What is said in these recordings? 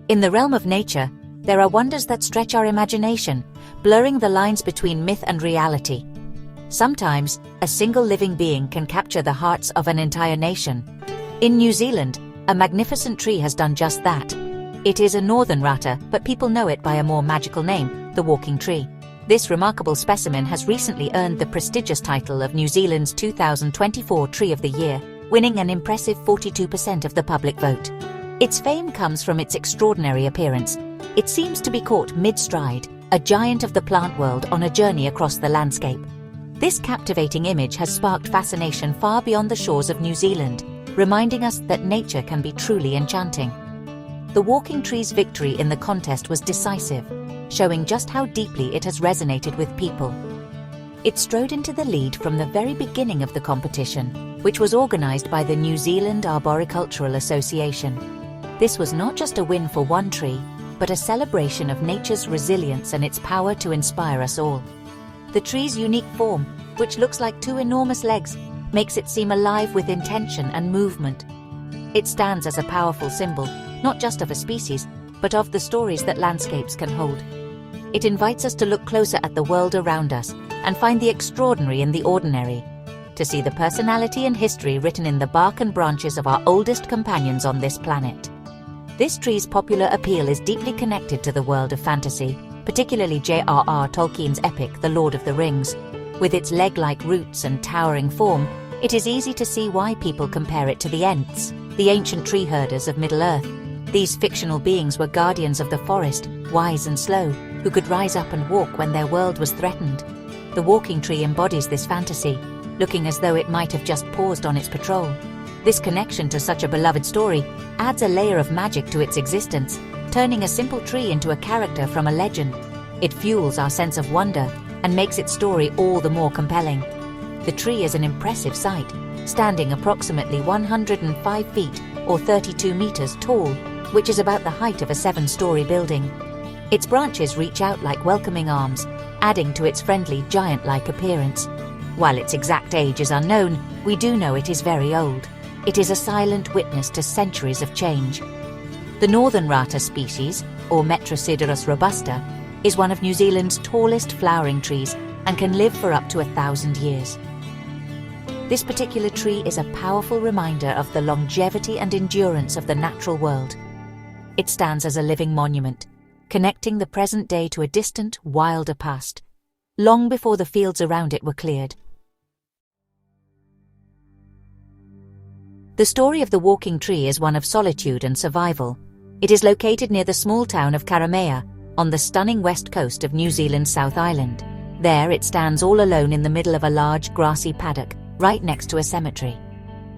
In the realm of nature, there are wonders that stretch our imagination, blurring the lines between myth and reality. Sometimes, a single living being can capture the hearts of an entire nation. In New Zealand, a magnificent tree has done just that. It is a northern rātā, but people know it by a more magical name, the walking tree. This remarkable specimen has recently earned the prestigious title of New Zealand's 2024 Tree of the Year, winning an impressive 42% of the public vote. Its fame comes from its extraordinary appearance. It seems to be caught mid-stride, a giant of the plant world on a journey across the landscape. This captivating image has sparked fascination far beyond the shores of New Zealand, reminding us that nature can be truly enchanting. The walking tree's victory in the contest was decisive, showing just how deeply it has resonated with people. It strode into the lead from the very beginning of the competition, which was organized by the New Zealand Arboricultural Association. This was not just a win for one tree, but a celebration of nature's resilience and its power to inspire us all. The tree's unique form, which looks like two enormous legs, makes it seem alive with intention and movement. It stands as a powerful symbol, not just of a species, but of the stories that landscapes can hold. It invites us to look closer at the world around us and find the extraordinary in the ordinary, to see the personality and history written in the bark and branches of our oldest companions on this planet. This tree's popular appeal is deeply connected to the world of fantasy, particularly J.R.R. Tolkien's epic The Lord of the Rings. With its leg-like roots and towering form, it is easy to see why people compare it to the Ents, the ancient tree herders of Middle-earth. These fictional beings were guardians of the forest, wise and slow, who could rise up and walk when their world was threatened. The walking tree embodies this fantasy, looking as though it might have just paused on its patrol. This connection to such a beloved story adds a layer of magic to its existence, turning a simple tree into a character from a legend. It fuels our sense of wonder and makes its story all the more compelling. The tree is an impressive sight, standing approximately 105 feet or 32 meters tall, which is about the height of a 7-story building. Its branches reach out like welcoming arms, adding to its friendly, giant-like appearance. While its exact age is unknown, we do know it is very old. It is a silent witness to centuries of change. The northern rātā species, or Metrosideros robusta, is one of New Zealand's tallest flowering trees and can live for up to 1,000 years. This particular tree is a powerful reminder of the longevity and endurance of the natural world. It stands as a living monument, connecting the present day to a distant, wilder past, long before the fields around it were cleared. The story of the walking tree is one of solitude and survival. It is located near the small town of Karamea, on the stunning west coast of New Zealand's South Island. There it stands all alone in the middle of a large grassy paddock, right next to a cemetery.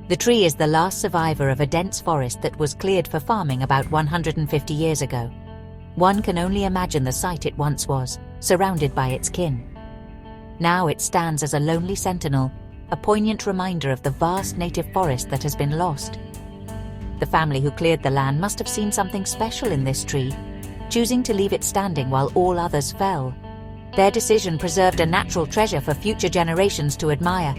The tree is the last survivor of a dense forest that was cleared for farming about 150 years ago. One can only imagine the sight it once was, surrounded by its kin. Now it stands as a lonely sentinel, a poignant reminder of the vast native forest that has been lost. The family who cleared the land must have seen something special in this tree, choosing to leave it standing while all others fell. Their decision preserved a natural treasure for future generations to admire.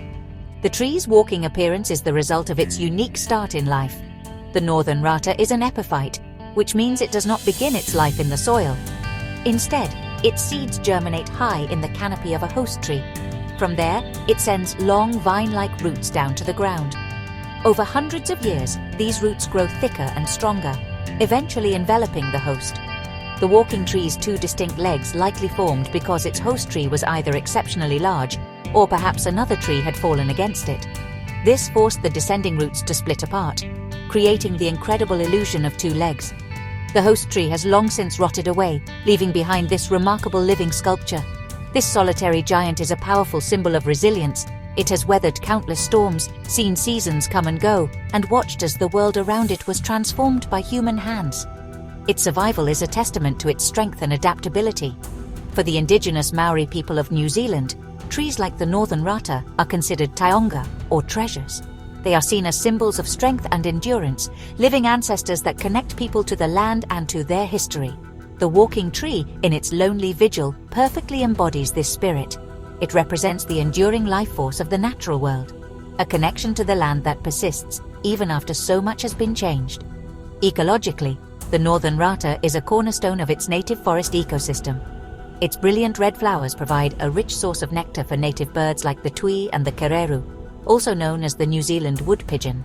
The tree's walking appearance is the result of its unique start in life. The northern rātā is an epiphyte, which means it does not begin its life in the soil. Instead, its seeds germinate high in the canopy of a host tree. From there, it sends long vine-like roots down to the ground. Over hundreds of years, these roots grow thicker and stronger, eventually enveloping the host. The walking tree's two distinct legs likely formed because its host tree was either exceptionally large, or perhaps another tree had fallen against it. This forced the descending roots to split apart, creating the incredible illusion of two legs. The host tree has long since rotted away, leaving behind this remarkable living sculpture. This solitary giant is a powerful symbol of resilience. It has weathered countless storms, seen seasons come and go, and watched as the world around it was transformed by human hands. Its survival is a testament to its strength and adaptability. For the indigenous Maori people of New Zealand, trees like the northern rātā are considered taonga, or treasures. They are seen as symbols of strength and endurance, living ancestors that connect people to the land and to their history. The walking tree, in its lonely vigil, perfectly embodies this spirit. It represents the enduring life force of the natural world, a connection to the land that persists even after so much has been changed. Ecologically, The northern rātā is a cornerstone of its native forest ecosystem. Its brilliant red flowers provide a rich source of nectar for native birds like the tui and the kereru, also known as the New Zealand wood pigeon.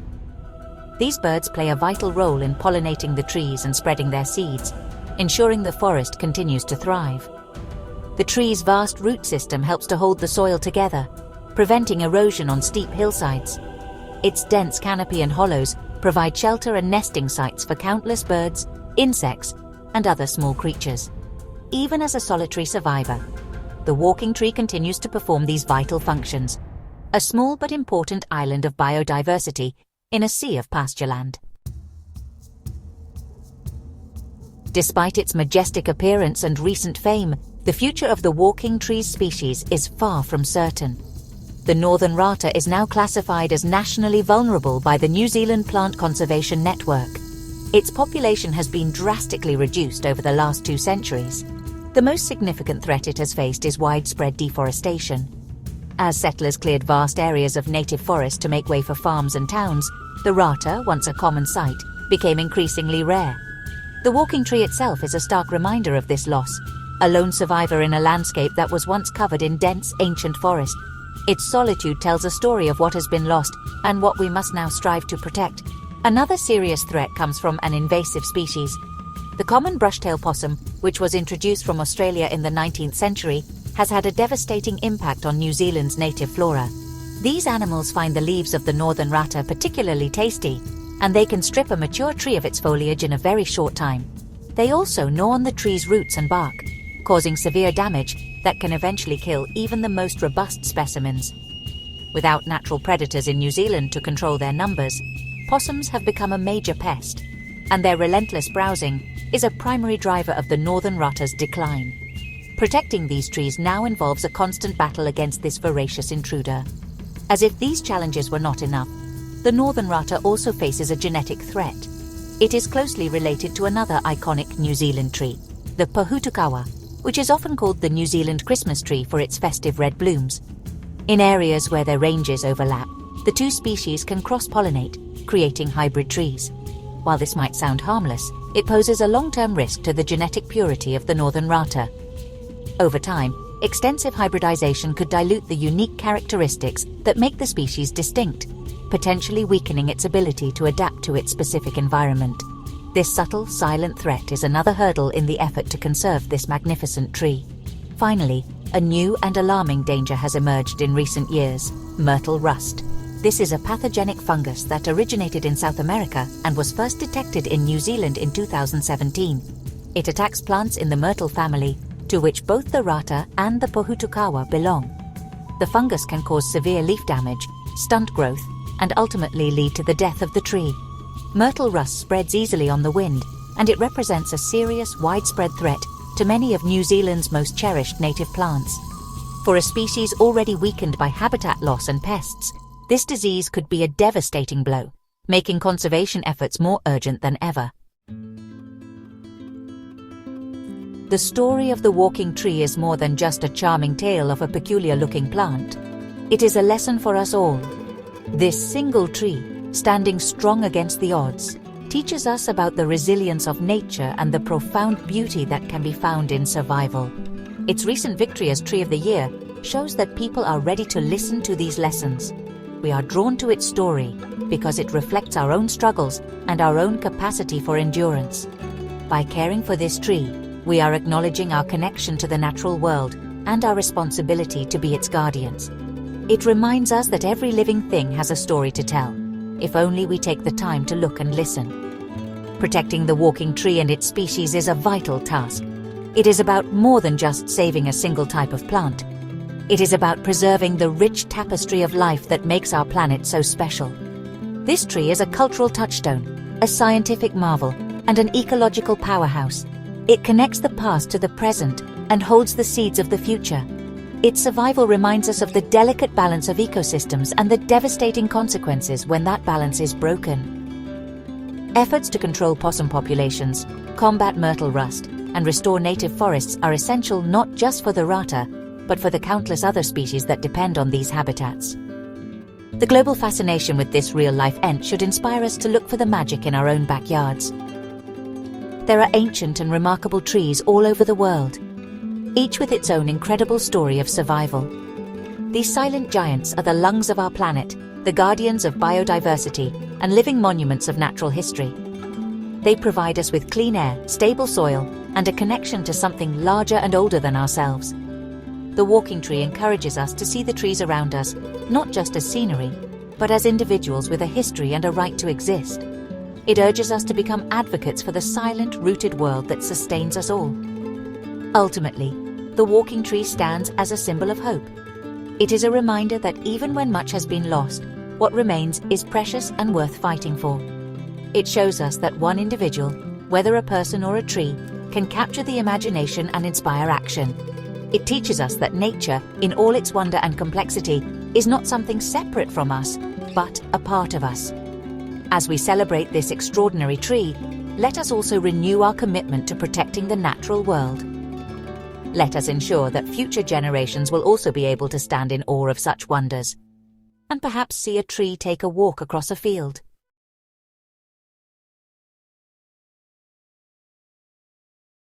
These birds play a vital role in pollinating the trees and spreading their seeds, ensuring the forest continues to thrive. The tree's vast root system helps to hold the soil together, preventing erosion on steep hillsides. Its dense canopy and hollows provide shelter and nesting sites for countless birds, insects, and other small creatures. Even as a solitary survivor, the walking tree continues to perform these vital functions, a small but important island of biodiversity in a sea of pastureland. Despite its majestic appearance and recent fame, the future of the walking tree's species is far from certain. The northern rātā is now classified as nationally vulnerable by the New Zealand Plant Conservation Network. Its population has been drastically reduced over the last 2 centuries. The most significant threat it has faced is widespread deforestation. As settlers cleared vast areas of native forest to make way for farms and towns, the rātā, once a common sight, became increasingly rare. The walking tree itself is a stark reminder of this loss, a lone survivor in a landscape that was once covered in dense, ancient forest. Its solitude tells a story of what has been lost and what we must now strive to protect. Another serious threat comes from an invasive species. The common brushtail possum, which was introduced from Australia in the 19th century, has had a devastating impact on New Zealand's native flora. These animals find the leaves of the northern rātā particularly tasty, and they can strip a mature tree of its foliage in a very short time. They also gnaw on the tree's roots and bark, causing severe damage that can eventually kill even the most robust specimens. Without natural predators in New Zealand to control their numbers, possums have become a major pest, and their relentless browsing is a primary driver of the northern rātā's decline. Protecting these trees now involves a constant battle against this voracious intruder. As if these challenges were not enough, the northern rātā also faces a genetic threat. It is closely related to another iconic New Zealand tree, the pohutukawa, which is often called the New Zealand Christmas tree for its festive red blooms. In areas where their ranges overlap, the 2 species can cross-pollinate, creating hybrid trees. While this might sound harmless, it poses a long-term risk to the genetic purity of the northern rātā. Over time, extensive hybridization could dilute the unique characteristics that make the species distinct, potentially weakening its ability to adapt to its specific environment. This subtle, silent threat is another hurdle in the effort to conserve this magnificent tree. Finally, a new and alarming danger has emerged in recent years: myrtle rust. This is a pathogenic fungus that originated in South America and was first detected in New Zealand in 2017. It attacks plants in the myrtle family, to which both the rātā and the pohutukawa belong. The fungus can cause severe leaf damage, stunt growth, and ultimately lead to the death of the tree. Myrtle rust spreads easily on the wind, and it represents a serious, widespread threat to many of New Zealand's most cherished native plants. For a species already weakened by habitat loss and pests, this disease could be a devastating blow, making conservation efforts more urgent than ever. The story of the walking tree is more than just a charming tale of a peculiar-looking plant. It is a lesson for us all. This single tree, standing strong against the odds, teaches us about the resilience of nature and the profound beauty that can be found in survival. Its recent victory as Tree of the Year shows that people are ready to listen to these lessons. We are drawn to its story because it reflects our own struggles and our own capacity for endurance. By caring for this tree, we are acknowledging our connection to the natural world and our responsibility to be its guardians. It reminds us that every living thing has a story to tell, if only we take the time to look and listen. Protecting the walking tree and its species is a vital task. It is about more than just saving a single type of plant. It is about preserving the rich tapestry of life that makes our planet so special. This tree is a cultural touchstone, a scientific marvel, and an ecological powerhouse. It connects the past to the present and holds the seeds of the future. Its survival reminds us of the delicate balance of ecosystems and the devastating consequences when that balance is broken. Efforts to control possum populations, combat myrtle rust, and restore native forests are essential not just for the rātā, but for the countless other species that depend on these habitats. The global fascination with this real-life Ent should inspire us to look for the magic in our own backyards. There are ancient and remarkable trees all over the world, each with its own incredible story of survival. These silent giants are the lungs of our planet, the guardians of biodiversity, and living monuments of natural history. They provide us with clean air, stable soil, and a connection to something larger and older than ourselves. The walking tree encourages us to see the trees around us, not just as scenery, but as individuals with a history and a right to exist. It urges us to become advocates for the silent, rooted world that sustains us all. Ultimately, the walking tree stands as a symbol of hope. It is a reminder that even when much has been lost, what remains is precious and worth fighting for. It shows us that one individual, whether a person or a tree, can capture the imagination and inspire action. It teaches us that nature, in all its wonder and complexity, is not something separate from us, but a part of us. As we celebrate this extraordinary tree, let us also renew our commitment to protecting the natural world. Let us ensure that future generations will also be able to stand in awe of such wonders, and perhaps see a tree take a walk across a field.